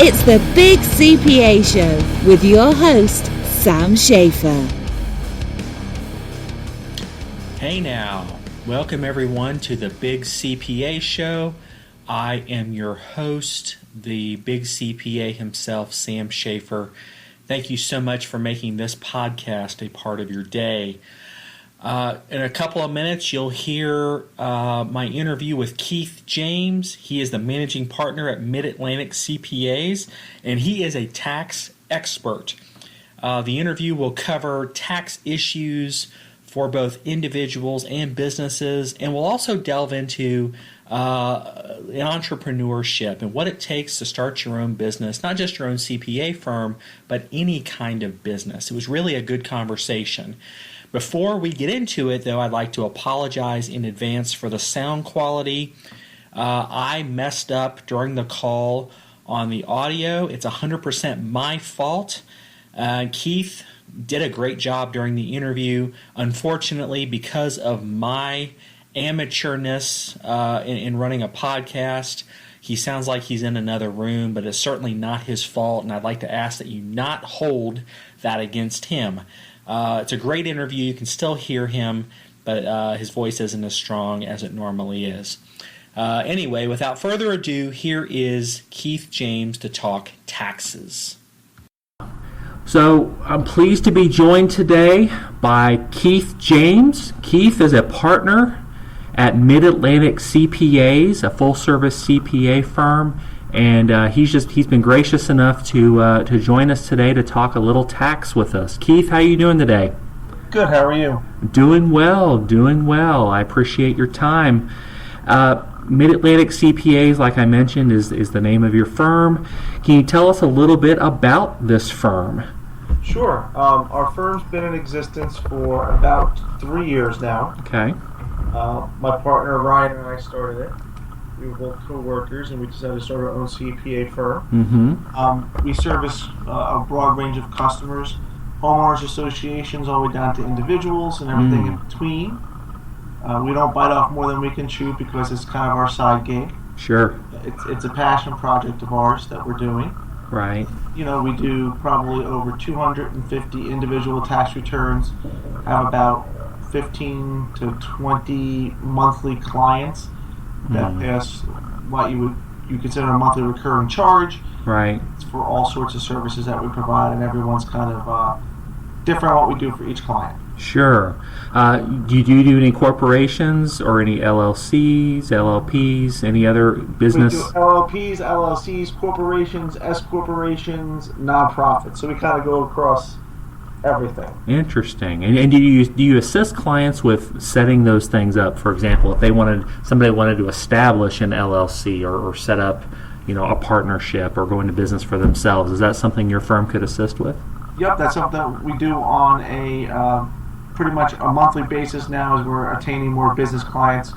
It's the Big CPA Show with your host, Sam Schaefer. Hey now, welcome everyone to the Big CPA Show. I am your host, the Big CPA himself, Sam Schaefer. Thank you so much for making this podcast a part of your day. In a couple of minutes, you'll hear my interview with Keith James. He is the managing partner at Mid-Atlantic CPAs, and he is a tax expert. The interview will cover tax issues for both individuals and businesses, and we'll also delve into entrepreneurship and what it takes to start your own business, not just your own CPA firm, but any kind of business. It was really a good conversation. Before we get into it, though, I'd like to apologize in advance for the sound quality. I messed up during the call on the audio. It's 100% my fault. Keith did a great job during the interview. Unfortunately, because of my amateurness in running a podcast, he sounds like he's in another room, but it's certainly not his fault, and I'd like to ask that you not hold that against him. It's a great interview. You can still hear him, but his voice isn't as strong as it normally is. Anyway, without further ado, here is Keith James to talk taxes. So I'm pleased to be joined today by Keith James. Keith is a partner at Mid-Atlantic CPAs, a full-service CPA firm, and he's been gracious enough to join us today to talk a little tax with us. Keith, how are you doing today? Good. How are you? Doing well. I appreciate your time. Mid-Atlantic CPAs, like I mentioned, is the name of your firm. Can you tell us a little bit about this firm? Sure. Our firm's been in existence for about 3 years now. Okay. My partner Ryan and I started it. We were both co-workers, and we decided to start our own CPA firm. Mm-hmm. We service a broad range of customers, homeowners associations, all the way down to individuals and everything in between. We don't bite off more than we can chew because it's kind of our side gig. Sure. It's a passion project of ours that we're doing. Right. You know, we do probably over 250 individual tax returns, have about 15 to 20 monthly clients that pay us what you consider a monthly recurring charge. Right. It's for all sorts of services that we provide, and everyone's kind of different what we do for each client. Sure. Do you do any corporations or any LLCs, LLPs, any other business? We do LLPs, LLCs, corporations, S corporations, nonprofits. So we kind of go across everything. Interesting. And do you assist clients with setting those things up? For example, if somebody wanted to establish an LLC or set up, a partnership or go into business for themselves, is that something your firm could assist with? Yep, that's something we do on a pretty much a monthly basis now as we're attaining more business clients.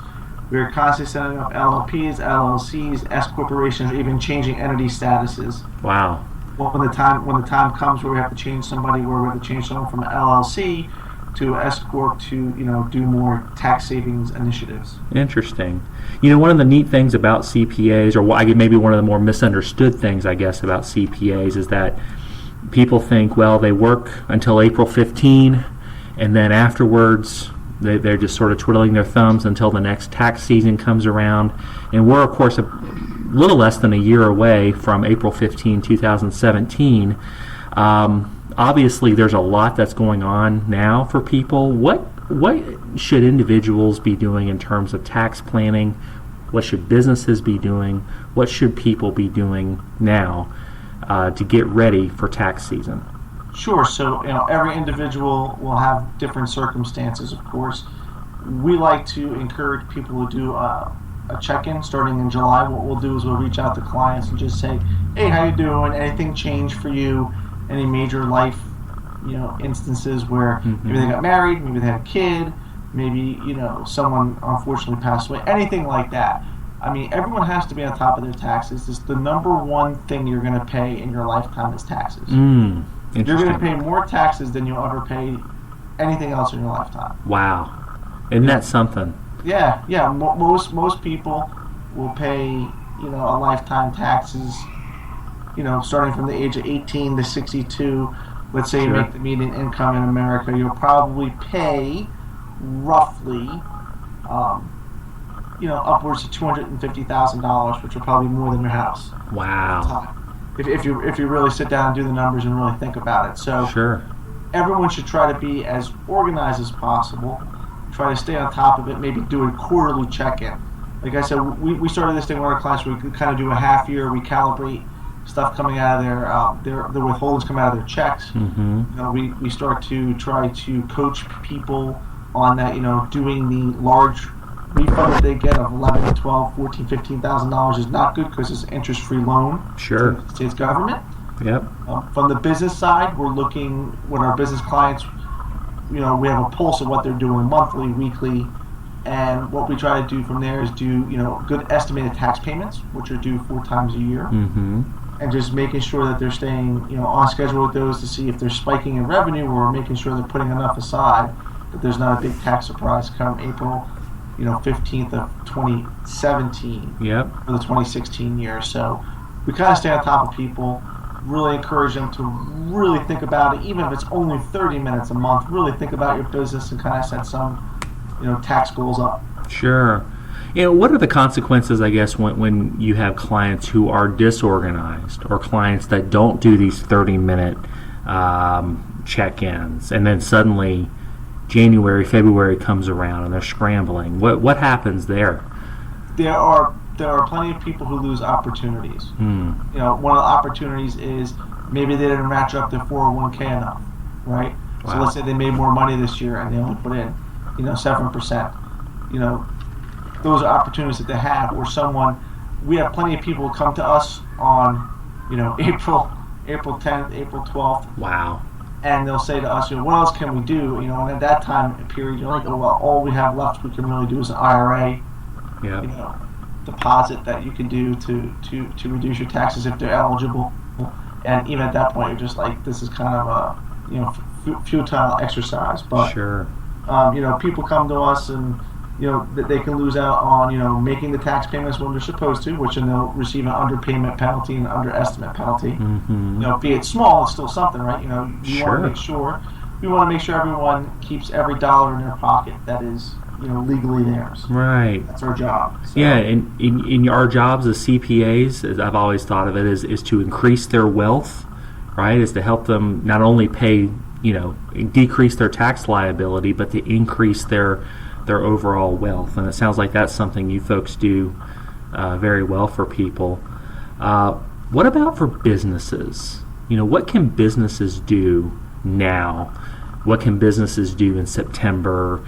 We're constantly setting up LLPs, LLCs, S corporations, even changing entity statuses. Wow. When the time comes where we have to change somebody, where we have to change someone from an LLC to S corp to do more tax savings initiatives. Interesting. One of the neat things about CPAs, or maybe one of the more misunderstood things, I guess, about CPAs is that people think, well, they work until April 15, and then afterwards they're just sort of twiddling their thumbs until the next tax season comes around. And we're, of course, a little less than a year away from April 15, 2017. Obviously, there's a lot that's going on now for people. What should individuals be doing in terms of tax planning? What should businesses be doing? What should people be doing now to get ready for tax season? Sure. So every individual will have different circumstances, of course. We like to encourage people to do a check-in starting in July. What we'll do is we'll reach out to clients and just say, hey, how you doing? Anything changed for you? Any major life instances where maybe they got married, maybe they had a kid, maybe someone unfortunately passed away, anything like that. I mean, everyone has to be on top of their taxes. It's the number one thing you're going to pay in your lifetime is taxes. You're going to pay more taxes than you'll ever pay anything else in your lifetime. Wow. Isn't that something? Yeah. Most people will pay, a lifetime taxes starting from the age of 18 to 62, let's say you Sure. make the median income in America, you'll probably pay roughly, upwards of $250,000, which are probably more than your house. Wow. If you really sit down and do the numbers and really think about it. So Sure. everyone should try to be as organized as possible. Try to stay on top of it. Maybe do a quarterly check-in. Like I said, we started this thing with our clients where we could kind of do a half year, recalibrate stuff coming out of their withholdings come out of their checks. Mm-hmm. We start to try to coach people on that. Doing the large refund that they get of $11, $12, $14, $15,000 is not good because it's an interest-free loan Sure. to the state's government. Yep. From the business side, we're looking with our business clients. We have a pulse of what they're doing monthly, weekly, and what we try to do from there is do good estimated tax payments, which are due 4 times a year, Mm-hmm. and just making sure that they're staying on schedule with those to see if they're spiking in revenue or making sure they're putting enough aside that there's not a big tax surprise come April 15th of 2017 Yep. for the 2016 year. So we kind of stay on top of people, really encourage them to really think about it, even if it's only 30 minutes a month, really think about your business and kind of set some tax goals up. Sure. What are the consequences, I guess, when you have clients who are disorganized or clients that don't do these 30-minute check-ins, and then suddenly January, February comes around and they're scrambling? What happens there? There are plenty of people who lose opportunities. One of the opportunities is maybe they didn't match up their 401k enough, right? Wow. So let's say they made more money this year and they only put in 7%. Those are opportunities that they have. Or we have plenty of people who come to us on April 10th, April 12th. Wow. And they'll say to us, what else can we do? And at that time period, you're like, well, all we have left we can really do is an IRA, Yeah. deposit that you can do to reduce your taxes if they're eligible. And even at that point, you're just like, this is kind of a futile exercise. But Sure. People come to us and that they can lose out on making the tax payments when they're supposed to, which then they'll receive an underpayment penalty and underestimate penalty. Mm-hmm. Be it small, it's still something, right? We Sure. want to make sure everyone keeps every dollar in their pocket that is legally theirs. Right. That's our job. So, Yeah, and in our jobs as CPAs, as I've always thought of it, is to increase their wealth, right? Is to help them not only pay, decrease their tax liability, but to increase their overall wealth. And it sounds like that's something you folks do very well for people. What about for businesses? What can businesses do now? What can businesses do in September?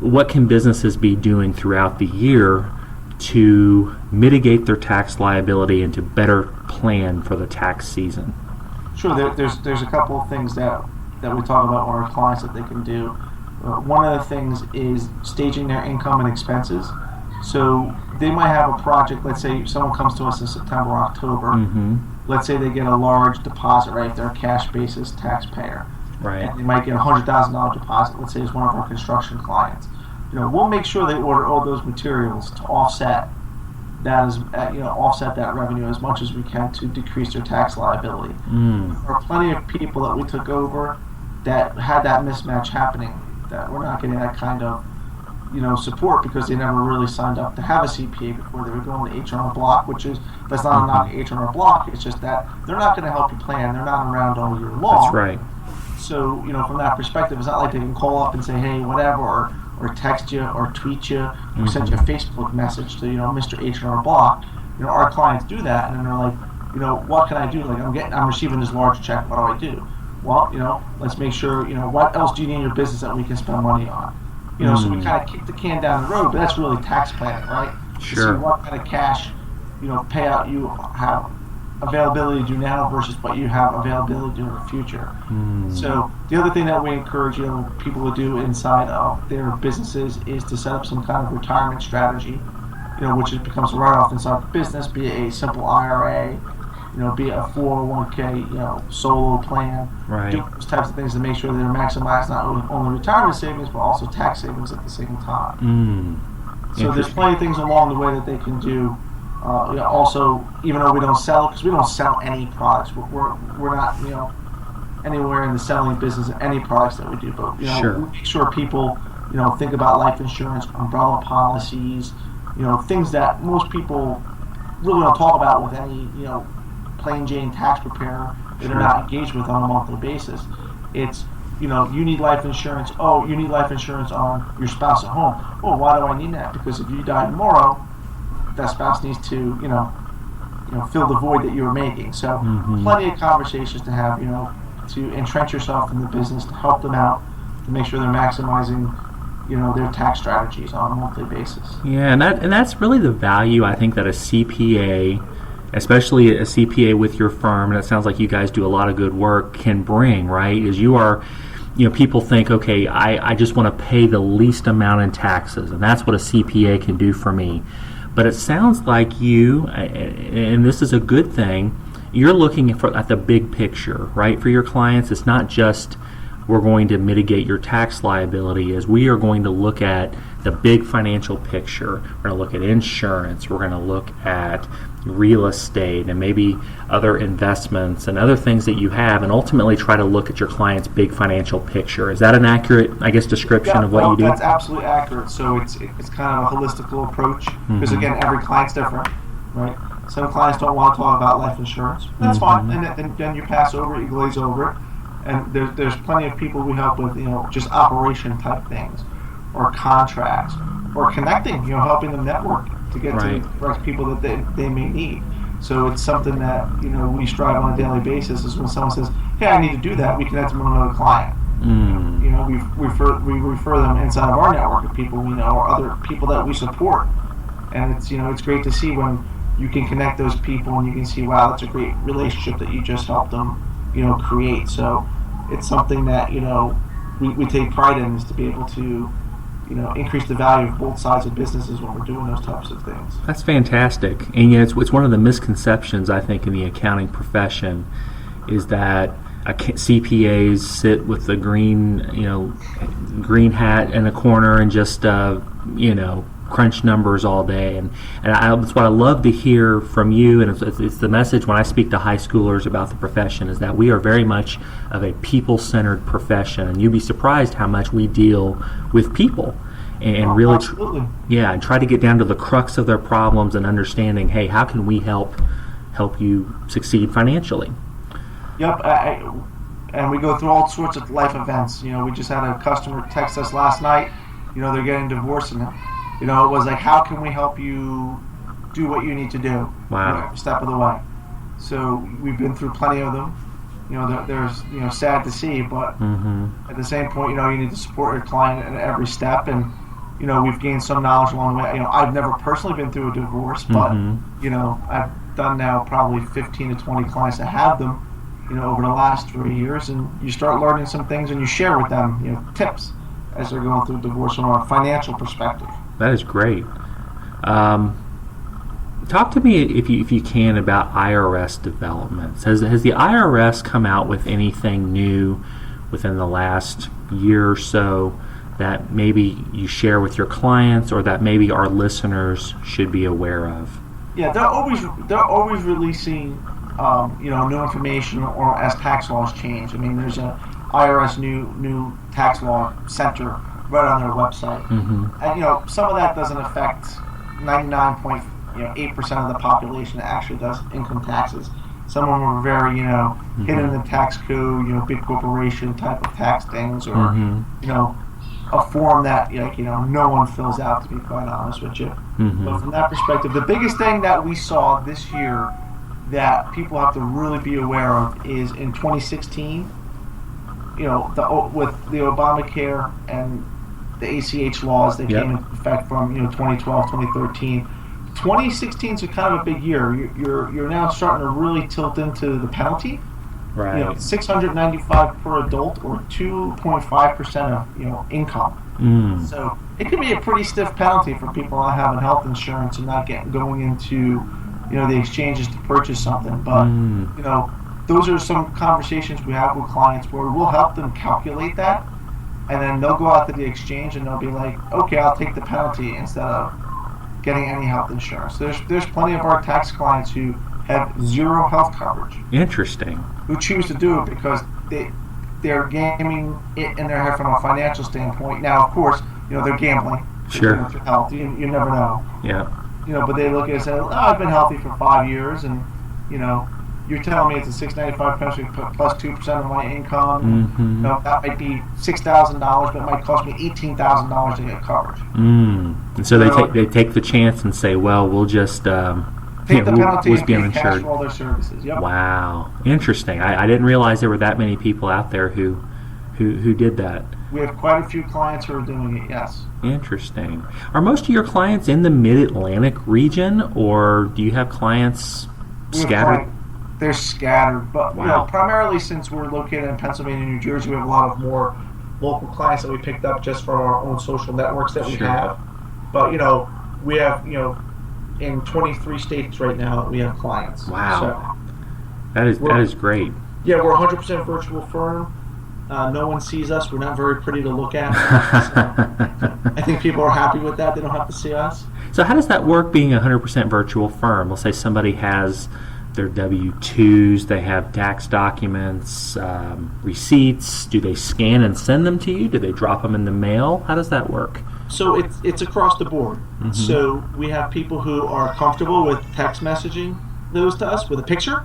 What can businesses be doing throughout the year to mitigate their tax liability and to better plan for the tax season? Sure, there's a couple of things that we talk about with our clients that they can do. One of the things is staging their income and expenses. So they might have a project, let's say someone comes to us in September or October. Mm-hmm. Let's say they get a large deposit, right, if they're a cash basis taxpayer. Right. And they might get a $100,000 deposit, let's say it's one of our construction clients. We'll make sure they order all those materials to offset that revenue as much as we can to decrease their tax liability. There are plenty of people that we took over that had that mismatch happening, that we're not getting that kind of support because they never really signed up to have a CPA before they were going to H&R Block, that's not a knock at H&R Block. It's just that they're not going to help you plan. They're not around all year long. That's right. So from that perspective, it's not like they can call up and say, hey, whatever, or text you or tweet you or send you a Facebook message to Mr. H&R Block. Our clients do that, and then they're like, what can I do? Like I'm receiving this large check. What do I do? Well, let's make sure, what else do you need in your business that we can spend money on? So we kind of kick the can down the road, but that's really tax planning, right? Sure. To see what kind of cash, payout you have availability to do now versus what you have availability to do in the future. So the other thing that we encourage people to do inside of their businesses is to set up some kind of retirement strategy, which becomes a write-off inside the business, be it a simple IRA, be it a 401k, solo plan. Right. Do those types of things to make sure that they're maximized not only retirement savings but also tax savings at the same time. So there's plenty of things along the way that they can do Also, even though we don't sell, because we don't sell any products, we're not anywhere in the selling business of any products that we do. But Sure. we make sure people think about life insurance, umbrella policies, things that most people really don't talk about with any plain Jane tax preparer that Sure. are not engaged with on a monthly basis. It's you need life insurance. Oh, you need life insurance on your spouse at home. Oh, why do I need that? Because if you die tomorrow, that spouse needs to fill the void that you were making. So plenty of conversations to have, to entrench yourself in the business, to help them out, to make sure they're maximizing their tax strategies on a monthly basis. Yeah, and that's really the value, I think, that a CPA, especially a CPA with your firm, and it sounds like you guys do a lot of good work, can bring, right? Is you are, people think, okay, I just want to pay the least amount in taxes, and that's what a CPA can do for me. But it sounds like you, and this is a good thing, you're looking at the big picture, right? For your clients, it's not just we're going to mitigate your tax liability, as we are going to look at the big financial picture. We're going to look at insurance, we're going to look at real estate and maybe other investments and other things that you have, and ultimately try to look at your client's big financial picture. Is that an accurate, description of what you do? That's absolutely accurate. So it's kind of a holistic approach, because again, every client's different, right? Some clients don't want to talk about life insurance. That's fine, and then you pass over it, you glaze over it. And there's plenty of people we help with, just operation type things, or contracts, or connecting, helping them network to get to the right people that they may need. So it's something that, we strive on a daily basis, is when someone says, hey, I need to do that, we connect them with another client. We refer them inside of our network of people we know, or other people that we support. And it's great to see when you can connect those people and you can see, wow, that's a great relationship that you just helped them create. So it's something that we take pride in, is to be able to increase the value of both sides of businesses when we're doing those types of things. That's fantastic. And it's one of the misconceptions, I think, in the accounting profession, is that CPAs sit with the green hat in a corner and just crunch numbers all day, and that's what I love to hear from you, and it's the message when I speak to high schoolers about the profession, is that we are very much of a people-centered profession, and you'd be surprised how much we deal with people, and really and try to get down to the crux of their problems and understanding, hey, how can we help you succeed financially? Yep. And we go through all sorts of life events. We just had a customer text us last night. They're getting divorced, and it was like, how can we help you do what you need to do? Wow. Every step of the way. So we've been through plenty of them. There's sad to see, but at the same point, you need to support your client at every step, and we've gained some knowledge along the way. I've never personally been through a divorce, but I've done now probably 15 to 20 clients that have them, over the last 3 years, and you start learning some things, and you share with them, tips as they're going through divorce from a financial perspective. That is great. Talk to me, if you can, about IRS developments. Has the IRS come out with anything new within the last year or so that maybe you share with your clients, or that maybe our listeners should be aware of? Yeah, they're always releasing new information, or as tax laws change. I mean, there's a IRS new tax law center right on their website, and some of that doesn't affect 99.8% of the population that actually does income taxes. Some of them are very hidden in the tax code, big corporation type of tax things, or a form that no one fills out, to be quite honest with you. But from that perspective, the biggest thing that we saw this year that people have to really be aware of is in 2016, with the Obamacare and the ACH laws that came into effect from 2012, 2013. 2016 is kind of a big year. You're now starting to really tilt into the penalty. Right. $695 per adult, or 2.5% of income. So it could be a pretty stiff penalty for people not having health insurance and not going into the exchanges to purchase something. But those are some conversations we have with clients where we'll help them calculate that, and then they'll go out to the exchange and they'll be like, okay, I'll take the penalty instead of getting any health insurance. There's plenty of our tax clients who have zero health coverage. Interesting. Who choose to do it because they're gaming it in their head from a financial standpoint. Now, of course, they're gambling. Sure. With your health, you never know. Yeah. But they look at it and say, I've been healthy for 5 years, and you're telling me it's a $695 penalty plus 2% of my income. Mm-hmm. That might be $6,000, but it might cost me $18,000 to get coverage. And so they take the chance and say, well, we'll just take the penalty we'll and be pay uninsured. cash for all their services. Yep. Wow, interesting. I didn't realize there were that many people out there who did that. We have quite a few clients who are doing it. Yes. Interesting. Are most of your clients in the Mid-Atlantic region, or do you have clients scattered? They're scattered, but wow. Primarily since we're located in Pennsylvania and New Jersey, we have a lot of more local clients that we picked up just from our own social networks that we have. But we have in 23 states right now we have clients. Wow, that is great. Yeah, we're a 100% virtual firm. No one sees us. We're not very pretty to look at. So I think people are happy with that. They don't have to see us. So how does that work being a 100% virtual firm? Let's say somebody has their W-2s, they have tax documents, receipts. Do they scan and send them to you? Do they drop them in the mail? How does that work? So it's across the board. Mm-hmm. So we have people who are comfortable with text messaging those to us with a picture.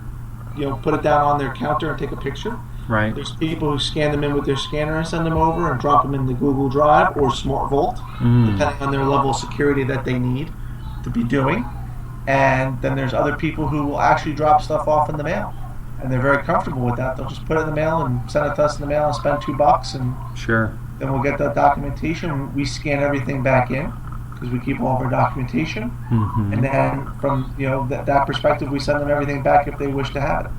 Put it down on their counter and take a picture. Right. There's people who scan them in with their scanner and send them over and drop them in the Google Drive or Smart Vault, depending on their level of security that they need to be doing. And then there's other people who will actually drop stuff off in the mail, and they're very comfortable with that. They'll just put it in the mail and send it to us in the mail and spend $2, and sure. Then we'll get the documentation. We scan everything back in because we keep all of our documentation, and then from that perspective, we send them everything back if they wish to have it.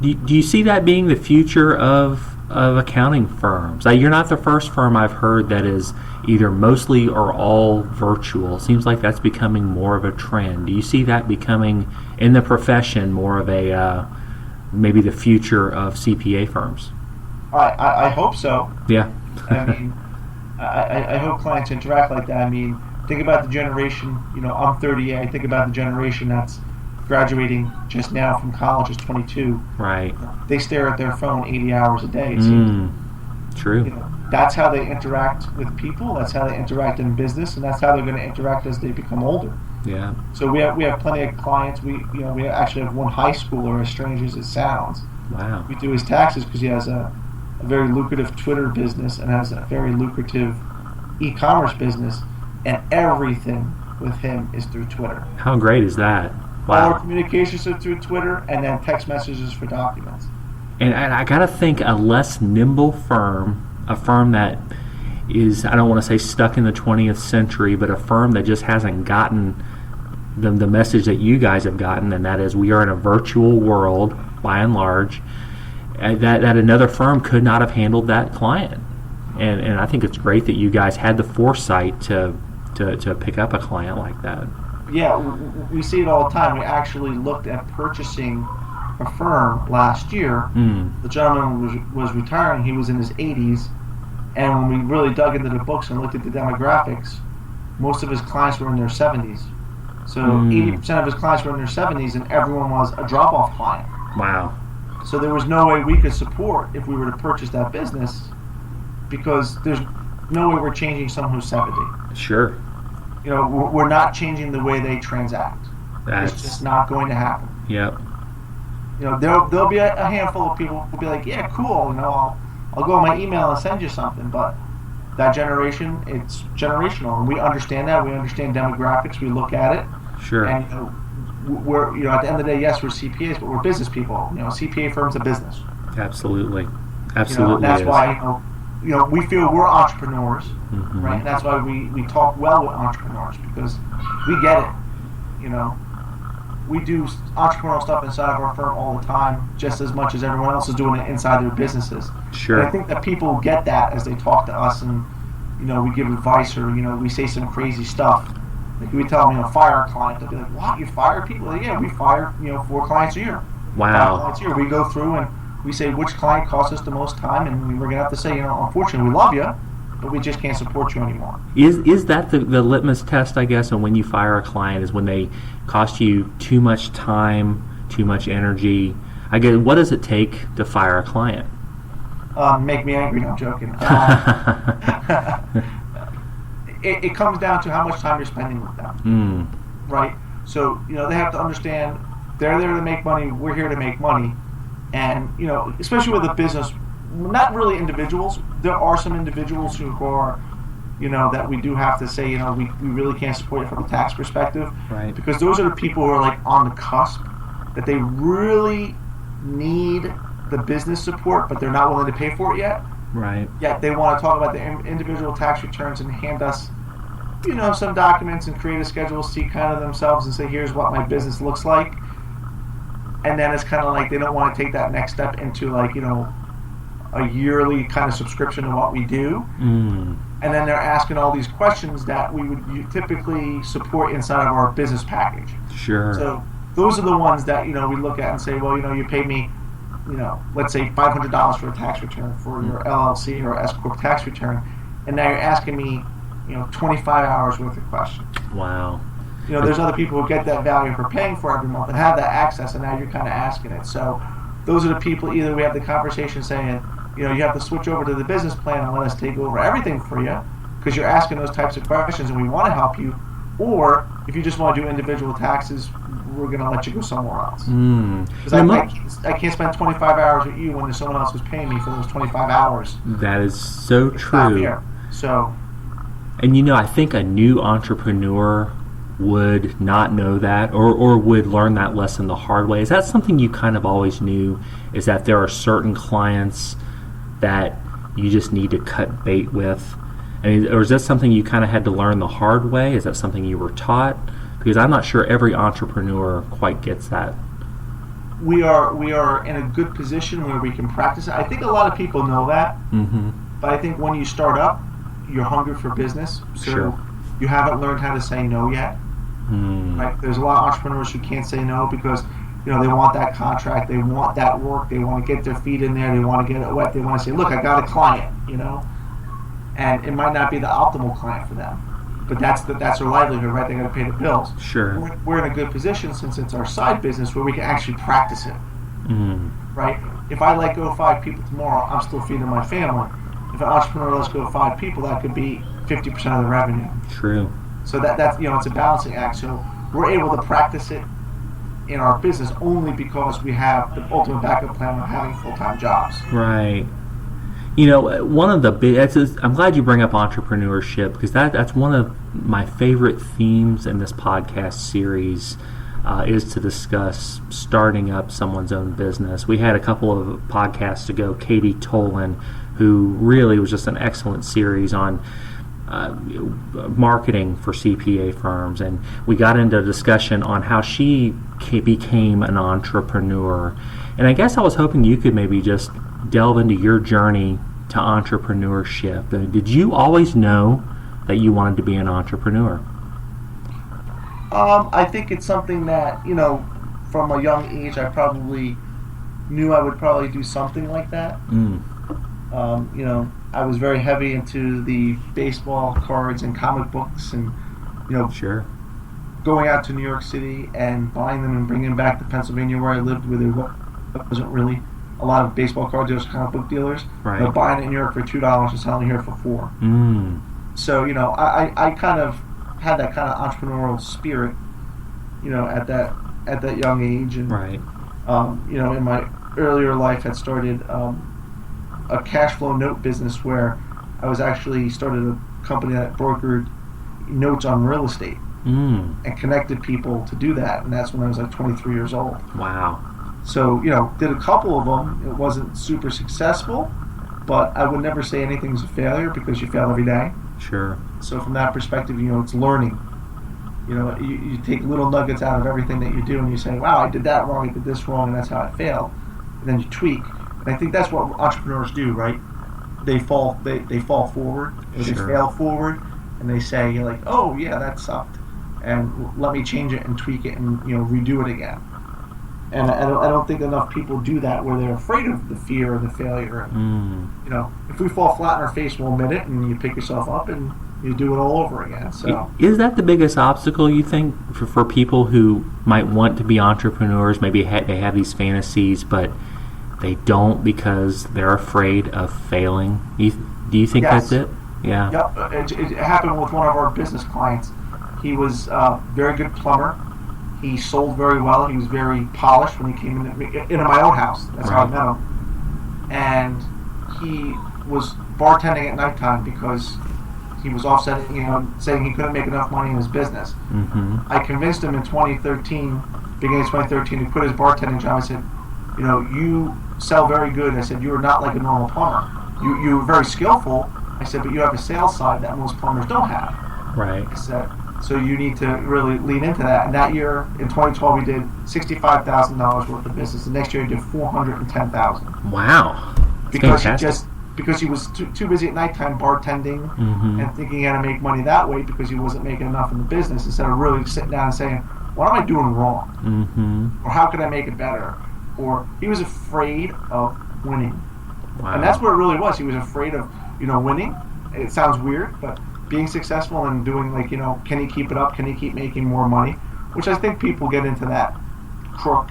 Do you see that being the future of accounting firms? You're not the first firm I've heard that is either mostly or all virtual. It seems like that's becoming more of a trend. Do you see that becoming, in the profession, more of a maybe the future of CPA firms? I hope so. Yeah. I mean, I hope clients interact like that. I mean, think about the generation, I'm 38. I think about the generation that's graduating just now from college is 22. Right. They stare at their phone 80 hours a day. True. That's how they interact with people. That's how they interact in business, and that's how they're going to interact as they become older. Yeah. So we have plenty of clients. We actually have one high schooler, as strange as it sounds. Wow. We do his taxes because he has a very lucrative Twitter business and has a very lucrative e-commerce business, and everything with him is through Twitter. How great is that? Wow. All our communications are through Twitter, and then text messages for documents. And I got to think a less nimble firm, a firm that is, I don't want to say stuck in the 20th century, but a firm that just hasn't gotten the message that you guys have gotten, and that is we are in a virtual world, by and large, that another firm could not have handled that client. And I think it's great that you guys had the foresight to pick up a client like that. Yeah, we see it all the time. We actually looked at purchasing a firm last year. The gentleman was retiring. He was in his 80s. And when we really dug into the books and looked at the demographics, most of his clients were in their 70s. So 80% of his clients were in their 70s, and everyone was a drop-off client. Wow. So there was no way we could support if we were to purchase that business, because there's no way we're changing someone who's 70. Sure. We're not changing the way they transact. It's just not going to happen. Yep. There'll be a handful of people who'll be like, yeah, cool, I'll go on my email and send you something, but that generation, it's generational, and we understand that. We understand demographics. We look at it. Sure. And we're, at the end of the day, yes, we're CPAs, but we're business people. CPA firm's a business. Absolutely. That's why, we feel we're entrepreneurs, right? And that's why we talk well with entrepreneurs, because we get it. We do entrepreneurial stuff inside of our firm all the time, just as much as everyone else is doing it inside their businesses. Sure. And I think that people get that as they talk to us, and we give advice, or we say some crazy stuff. Like we tell them, fire a client. They'll be like, "What? You fire people?" Like, yeah, we fire 4 clients a year. Wow. 5 clients a year. We go through and we say which client costs us the most time, and we're gonna have to say, unfortunately, we love you, but we just can't support you anymore. Is that the litmus test, I guess, and when you fire a client is when they cost you too much time, too much energy? I guess, what does it take to fire a client? Make me angry. No, I'm joking. It comes down to how much time you're spending with them, right? So, they have to understand they're there to make money, we're here to make money. And, especially with a business, not really individuals. There are some individuals who are, that we do have to say, we really can't support you from a tax perspective. Right. Because those are the people who are like on the cusp, that they really need the business support, but they're not willing to pay for it yet. Right. Yet they want to talk about the individual tax returns and hand us, some documents and create a Schedule C kind of themselves and say, here's what my business looks like. And then it's kind of like they don't want to take that next step into like, a yearly kind of subscription to what we do. And then they're asking all these questions that we would typically support inside of our business package. Sure. So those are the ones that, we look at and say, well, you pay me, let's say $500 for a tax return for your LLC or S Corp tax return. And now you're asking me, 25 hours worth of questions. Wow. There's other people who get that value for paying for every month and have that access, and now you're kind of asking it. So those are the people, either we have the conversation saying, you have to switch over to the business plan and let us take over everything for you because you're asking those types of questions and we want to help you. Or if you just want to do individual taxes, we're going to let you go somewhere else. Because I can't spend 25 hours with you when there's someone else who's paying me for those 25 hours. That is so true. So, and I think a new entrepreneur would not know that or would learn that lesson the hard way. Is that something you kind of always knew, is that there are certain clients that you just need to cut bait with? Or is that something you kind of had to learn the hard way? Is that something you were taught? Because I'm not sure every entrepreneur quite gets that. We are in a good position where we can practice it. I think a lot of people know that, but I think when you start up, you're hungry for business, so you haven't learned how to say no yet. Right? There's a lot of entrepreneurs who can't say no because they want that contract, they want that work, they want to get their feet in there, they want to get it wet, they want to say, look, I got a client, and it might not be the optimal client for them, but that's their livelihood, right? They got to pay the bills. Sure. We're in a good position since it's our side business where we can actually practice it. Right? If I let go 5 people tomorrow, I'm still feeding my family. If an entrepreneur lets go 5 people, that could be 50% of the revenue. True. So that's it's a balancing act. So we're able to practice it in our business only because we have the ultimate backup plan of having full-time jobs. Right. One of the big, I'm glad you bring up entrepreneurship because that's one of my favorite themes in this podcast series is to discuss starting up someone's own business. We had a couple of podcasts ago, Katie Tolan, who really was just an excellent series on marketing for CPA firms, and we got into a discussion on how she became an entrepreneur. And I guess I was hoping you could maybe just delve into your journey to entrepreneurship. Did you always know that you wanted to be an entrepreneur? I think it's something that, from a young age, I probably knew I would probably do something like that. I was very heavy into the baseball cards and comic books and, Sure. going out to New York City and buying them and bringing them back to Pennsylvania where I lived, where there wasn't really a lot of baseball card dealers, comic book dealers. Right. Buying it in New York for $2 and selling it here for $4. So, I kind of had that kind of entrepreneurial spirit, at that young age. And, right. In my earlier life had started a cash flow note business where I was actually started a company that brokered notes on real estate and connected people to do that. And that's when I was like 23 years old. Wow. So, did a couple of them. It wasn't super successful, but I would never say anything's a failure because you fail every day. Sure. So from that perspective, it's learning. You take little nuggets out of everything that you do and you say, wow, I did that wrong, I did this wrong, and that's how I failed. And then you tweak. And I think that's what entrepreneurs do, right? They fall forward, or they fail forward, and they say, oh, yeah, that sucked. And let me change it and tweak it and, redo it again. And I don't think enough people do that, where they're afraid of the fear and the failure. And, if we fall flat in our face, we'll admit it, and you pick yourself up and you do it all over again. So, is that the biggest obstacle, you think, for people who might want to be entrepreneurs? Maybe they have these fantasies, but they don't because they're afraid of failing. Do you think yes. that's it? Yeah. Yep. It happened with one of our business clients. He was a very good plumber. He sold very well. He was very polished when he came into my own house. That's how I met him. And he was bartending at nighttime because he was offsetting, saying he couldn't make enough money in his business. Mm-hmm. I convinced him in 2013, beginning of 2013, to quit his bartending job. I said, you sell very good. I said, you are not like a normal plumber. You're very skillful. I said, but you have a sales side that most plumbers don't have. Right. I said, so you need to really lean into that. And that year, in 2012, we did $65,000 worth of business. The next year, we did $410,000. Wow. Because he was too busy at nighttime bartending mm-hmm. and thinking he had to make money that way because he wasn't making enough in the business, instead of really sitting down and saying, what am I doing wrong? Mm-hmm. Or how can I make it better? Or he was afraid of winning. Wow. And that's what it really was. He was afraid of, winning. It sounds weird, but being successful and doing, can he keep it up? Can he keep making more money? Which I think people get into that crook.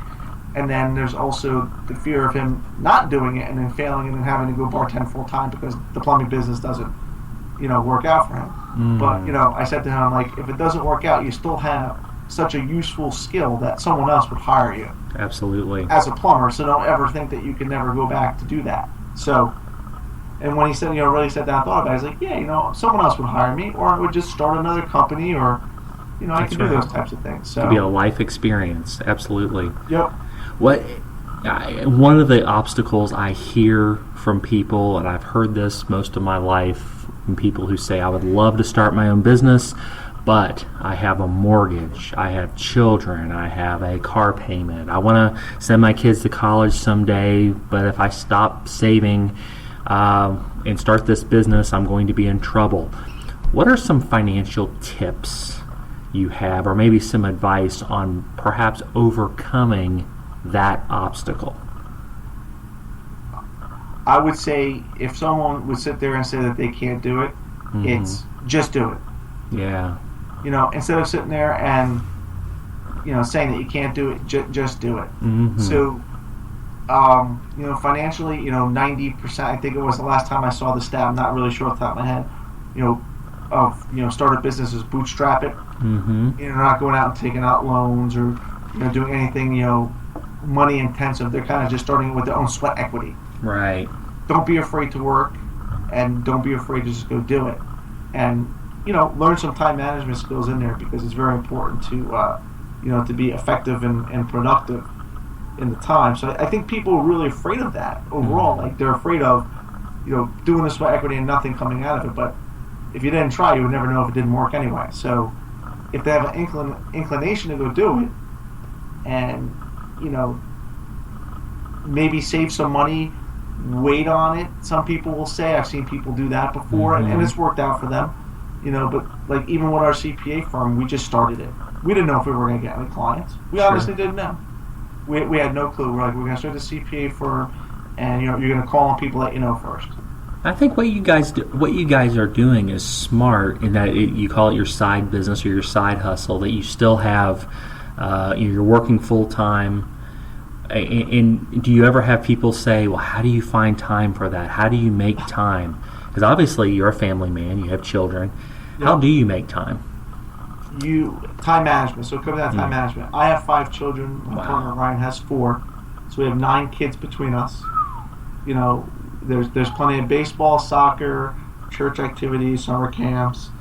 And then there's also the fear of him not doing it and then failing and then having to go bartend full time because the plumbing business doesn't, work out for him. Mm. But, I said to him, if it doesn't work out, you still have such a useful skill that someone else would hire you. Absolutely. As a plumber, so don't ever think that you can never go back to do that. So, and when he said, really sat down and thought about it, I was like, yeah, someone else would hire me, or I would just start another company, or, I could do those types of things. So, it could be a life experience. Absolutely. Yep. One of the obstacles I hear from people, and I've heard this most of my life, from people who say, I would love to start my own business, but I have a mortgage, I have children, I have a car payment, I want to send my kids to college someday, but if I stop saving and start this business, I'm going to be in trouble. What are some financial tips you have, or maybe some advice on perhaps overcoming that obstacle? I would say if someone would sit there and say that they can't do it, mm-hmm. it's just do it. Yeah. Instead of sitting there and, saying that you can't do it, just do it. Mm-hmm. So, financially, 90%, I think it was the last time I saw the stat, I'm not really sure off the top of my head, of, startup businesses bootstrap it. Mm-hmm. They're not going out and taking out loans or, doing anything, money intensive. They're kind of just starting it with their own sweat equity. Right. Don't be afraid to work, and don't be afraid to just go do it. And, learn some time management skills in there, because it's very important to, to be effective and productive in the time. So I think people are really afraid of that overall. Mm-hmm. They're afraid of, doing the sweat equity and nothing coming out of it. But if you didn't try, you would never know if it didn't work anyway. So if they have an inclination to go do it, and, maybe save some money, wait on it. Some people will say, I've seen people do that before, mm-hmm. and it's worked out for them. But even with our CPA firm, we just started it. We didn't know if we were going to get any clients. We honestly didn't know. We had no clue. We're going to start the CPA firm, and you're going to call on people that you know first. I think what you guys are doing is smart in that you call it your side business or your side hustle. That you still have, you're working full time. And do you ever have people say, well, how do you find time for that? How do you make time? Because obviously you're a family man, you have children. Yep. How do you make time? Time management. So it comes down to time management. I have 5 children. My partner Ryan has 4. So we have 9 kids between us. There's plenty of baseball, soccer, church activities, summer camps,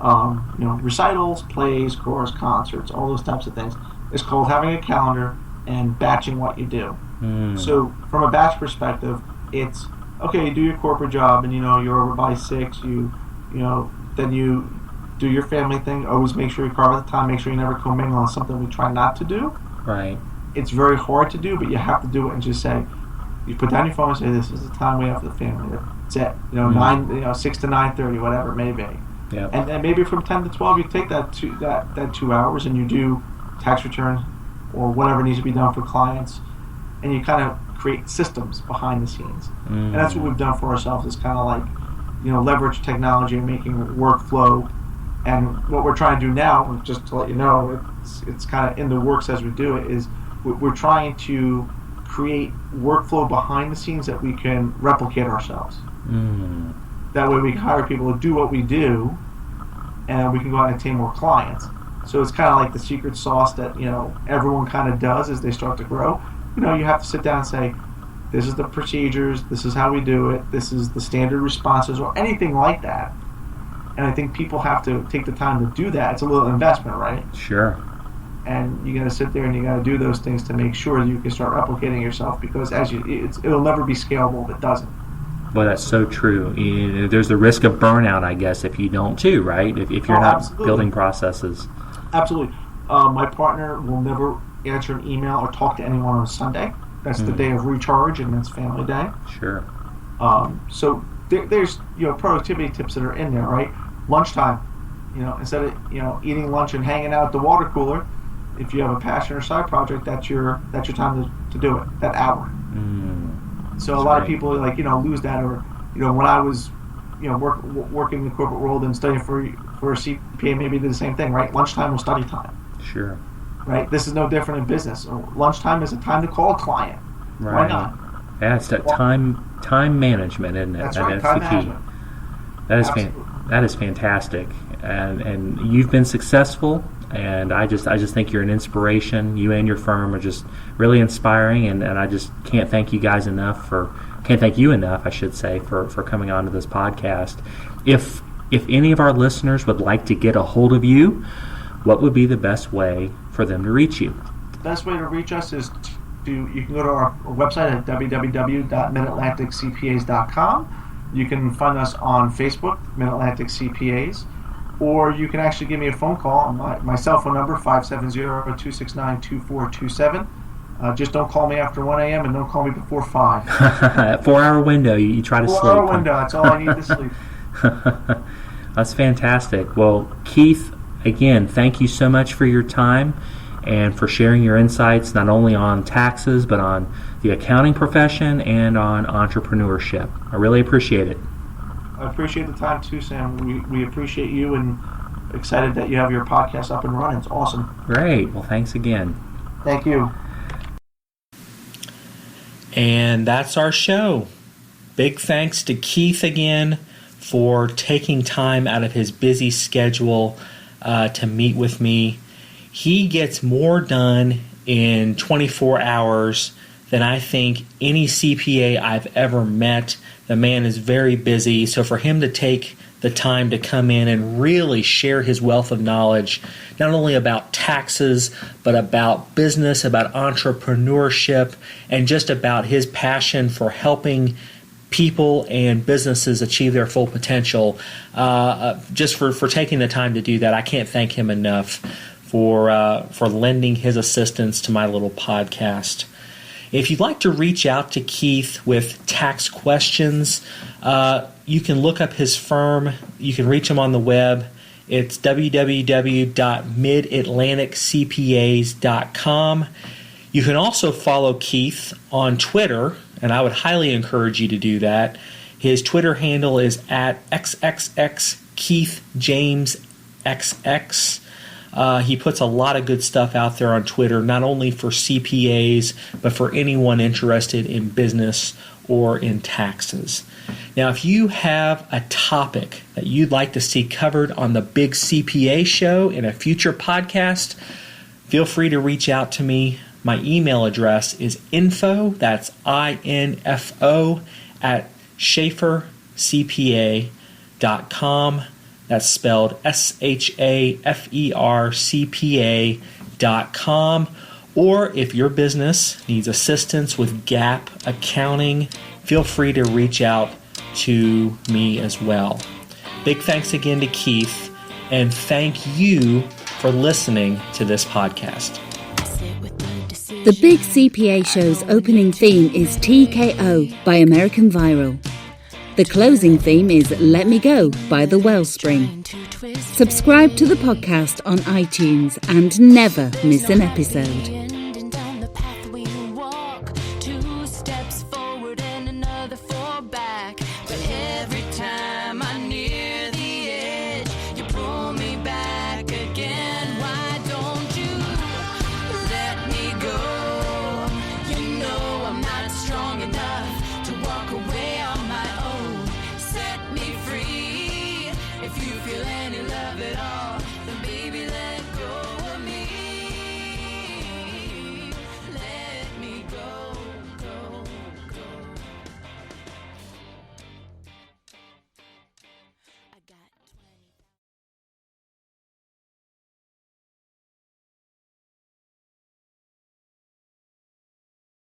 recitals, plays, chorus, concerts, all those types of things. It's called having a calendar and batching what you do. So from a batch perspective, it's okay, you do your corporate job and you're over by 6, then you do your family thing. Always make sure you carve out the time, make sure you never commingle on something we try not to do. Right. It's very hard to do, but you have to do it and just say, you put down your phone and say, this is the time we have for the family. That's it. 6 to 9:30, whatever it may be. Yep. And then maybe from 10 to 12 you take that 2 hours and you do tax returns, or whatever needs to be done for clients, and you kind of create systems behind the scenes. And that's what we've done for ourselves, is kind of like, leverage technology and making workflow. And what we're trying to do now, just to let you know, it's kind of in the works as we do it, is we're trying to create workflow behind the scenes that we can replicate ourselves. That way we can hire people to do what we do, and we can go out and attain more clients. So it's kind of like the secret sauce that everyone kind of does as they start to grow. You have to sit down and say, this is the procedures, this is how we do it, this is the standard responses, or anything like that. And I think people have to take the time to do that. It's a little investment, right? Sure. And you got to sit there and you got to do those things to make sure that you can start replicating yourself, because it'll never be scalable if it doesn't. Well, that's so true. There's the risk of burnout, I guess, if you don't too, right? If you're not absolutely. building processes. Absolutely. My partner will never answer an email or talk to anyone on Sunday. That's the day of recharge, and that's family day. Sure. So there's productivity tips that are in there, right? Lunchtime. Instead of eating lunch and hanging out at the water cooler, if you have a passion or side project, that's your time to do it. That hour. So a lot of people lose that, or when I was working in the corporate world and studying for a CPA, maybe did the same thing, right? Lunchtime was study time. Sure. Right. This is no different in business. Lunchtime is a time to call a client. Right. Why not? Yeah, it's that time management, isn't it? That's right. Time management. That is fantastic, and you've been successful. And I just think you're an inspiration. You and your firm are just really inspiring, and I just can't thank you guys enough can't thank you enough, I should say, for coming on to this podcast. If any of our listeners would like to get a hold of you, what would be the best way for them to reach you? The best way to reach us is you can go to our website at www.midatlanticcpas.com. You can find us on Facebook, Mid-Atlantic CPAs. Or you can actually give me a phone call on my cell phone number, 570-269-2427. Just don't call me after 1 a.m. and don't call me before 5. 4-hour window, you try to sleep. 4-hour window, that's all I need to sleep. That's fantastic. Well, Keith, again, thank you so much for your time and for sharing your insights, not only on taxes, but on the accounting profession and on entrepreneurship. I really appreciate it. I appreciate the time too, Sam. We appreciate you, and excited that you have your podcast up and running. It's awesome. Great. Well, thanks again. Thank you. And that's our show. Big thanks to Keith again for taking time out of his busy schedule to meet with me. He gets more done in 24 hours than I think any CPA I've ever met. The man is very busy, so for him to take the time to come in and really share his wealth of knowledge, not only about taxes, but about business, about entrepreneurship, and just about his passion for helping people and businesses achieve their full potential, just for taking the time to do that, I can't thank him enough for lending his assistance to my little podcast. If you'd like to reach out to Keith with tax questions, you can look up his firm. You can reach him on the web. It's www.midatlanticcpas.com. You can also follow Keith on Twitter, and I would highly encourage you to do that. His Twitter handle is @XXXKeithJamesXX. He puts a lot of good stuff out there on Twitter, not only for CPAs, but for anyone interested in business or in taxes. Now, if you have a topic that you'd like to see covered on the Big CPA show in a future podcast, feel free to reach out to me. My email address is info, that's INFO, @schaefercpa.com. That's spelled SHAFERCPA.com. Or if your business needs assistance with GAAP accounting, feel free to reach out to me as well. Big thanks again to Keith, and thank you for listening to this podcast. The Big CPA show's opening theme is TKO by American Viral. The closing theme is Let Me Go by The Wellspring. Subscribe to the podcast on iTunes and never miss an episode.